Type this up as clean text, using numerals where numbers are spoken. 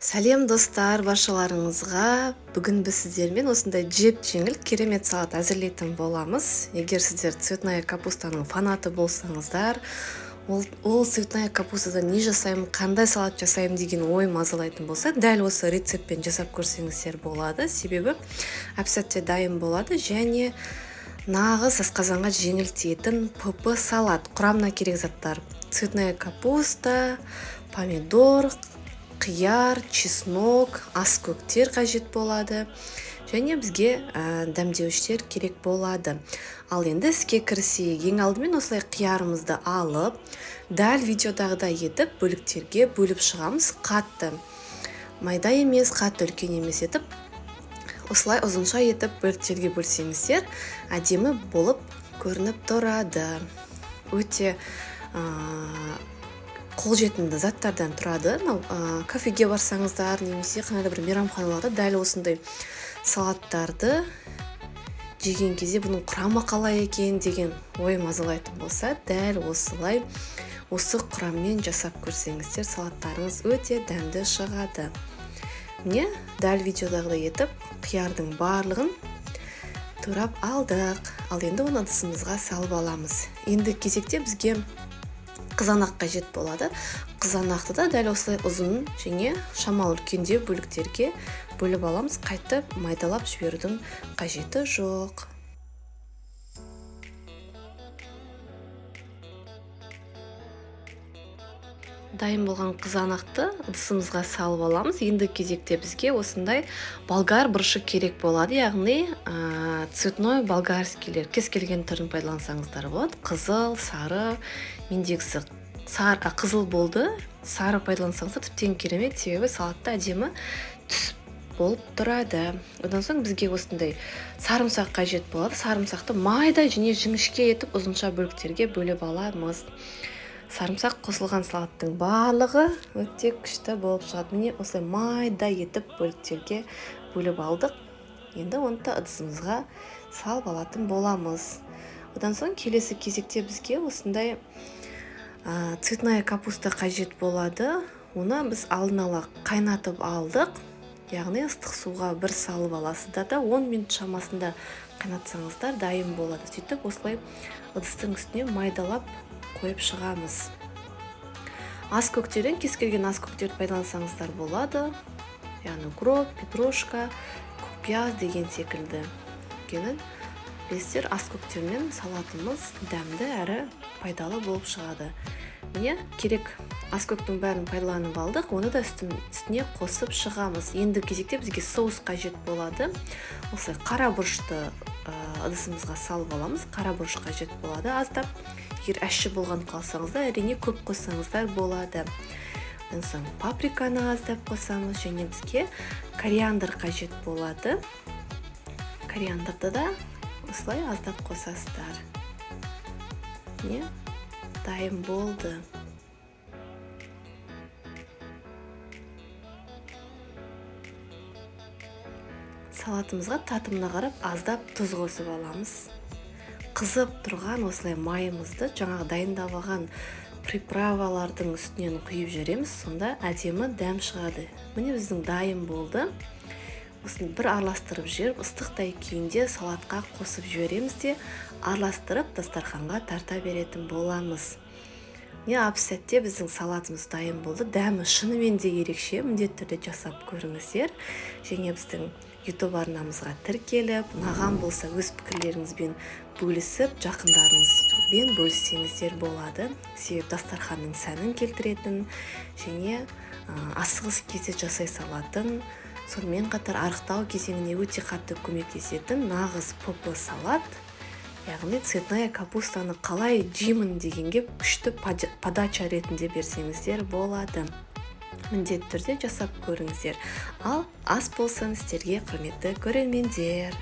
Сәлем достар, баршаларыңызға. Бүгін біз сіздермен осындай жеп-жеңіл керемет салат әзірлейтін боламыз. Егер сіздер цветная капустаның фанаты болсаңыздар, ол цветная капустадан не жасаймын, қандай салат жасаймын деген ой мазалайтын болса, дәл осы рецептпен жасап көрсеңіздер болады. Себебі әп-сәтте дайын болады және нағыз асқазанға жеңіл тиетін ПП салат. Құрамына керек заттар: цветная капуста, помидор, қияр, чеснок, ас көктер қажет болады және бізге дәмдеуіштер керек болады. Ал енді іске кірісейік. Ең алдымен осылай қиярымызды алып, дәл видеодағыдай етіп бөліктерге бөліп шығамыз. Қатты майда емес, қатты үлкен емес етіп, осылай ұзынша етіп бөліктерге бөлсеңіздер, әдемі болып көрініп тұрады. Өте қолжетімді заттардан тұрады. Кафеге барсаңыздар, немесе қандай бір мейрамханаларда дәл осындай салаттарды жеген кезде бұның құрамы қалай екен деген ой мазалайтын болса, дәл осылай осы құраммен жасап көрсеңіздер, салаттарыңыз өте дәмді шығады. Міне, дәл видеодағыдай етіп, қиярдың барлығын турап алдық. Ал енді оны ыдысымызға салып аламыз. Енді кезекте бізге қызанақ қажет болады. Қызанақты да дәл осылай ұзын және шамалы үлкендеу бөліктерге бөліп аламыз. Қайтып майдалап жіберудің қажеті жоқ. Дайын болған қызанақты ыдысымызға салып аламыз. Енді кезекте бізге осындай болгар бұрышы керек болады, яғни цветной болгарскийлер. Кез келген түрін пайдалансаңыздар болады. Қызыл, сары, мендегісі қызыл болды. Сары пайдалансаңыздар тіптен керемет, себебі салатта әдемі түс болып тұрады. Одан соң бізге осындай сарымсақ қажет болады. Сарымсақты майда және жіңішке етіп ұзынша бөліктерге бөліп аламыз. Сарымсақ қосылған салаттың барлығы өте күшті болып шығады. Міне осылай майда етіп бөліктерге бөліп алдық. Енді оны ыдысымызға салып алатын боламыз. Одан соң келесі кезекте бізге осындай цветная капуста қажет болады. Оны біз алдын ала қайнатып алдық. Яғни ыстық суға бір салып аласыздар да 10 минут шамасында қайнатсаңыздар дайын болады. Сөйтіп осылай ыдыстың үстіне майдалап қойып шығамыз. Ас көктерден кез келген ас көктерді пайдалансаңыздар болады. Яғни укроп, петрушка, көкпияз деген секілді. Өйткені білесіздер, ас көктермен салатымыз дәмді әрі пайдалы болып шығады. Міне, керек ас көктің бәрін пайдаланып алдық, оны да үстіне қосып шығамыз. Енді кезекте бізге соус қажет болады. Осылай қара бұрышты ыдысымызға салып аламыз. Қара бұрыш қажет болады аздап. Егер әші болған қалсаңыздар, әрине көп қоссаңыздар болады. Одан соң паприканы аздап қосамыз және бізге кориандр қажет болады. Кориандрды да осылай аздап қосасыздар. Не? Дайын болды. Салатымызға татымына қарап аздап тұз қосып аламыз. Қызып тұрған осылай майымызды жаңағы дайындап алған приправалардың үстінен құйып жібереміз, сонда әдемі дәм шығады. Міне біздің дайын болды. Осыны бір араластырып жіберіп, ыстықтай күйінде салатқа қосып жібереміз де араластырып дастарханға тарта беретін боламыз. Не әп-сәтте біздің салатымыз дайын болды. Дәмі шынымен де ерекше, міндетті түрде жасап көріңіздер. Және біздің YouTube арнамызға тіркеліп, ұнаған болса өз пікірлеріңізбен бөлісіп, жақындарыңызбен бөліссеңіздер болады. Себебі дастарханның сәнін келтіретін және асығыс кезде жасай салатын, сонымен қатар арықтау кезеңіне өте қатты көмектесетін нағыз ПП салат. Яғни цветная капустаны қалай жеймін дегенге күшті подача ретінде берсеңіздер болады. Міндетті түрде жасап көріңіздер. Ал ас болсын сіздерге, құрметті көрермендер.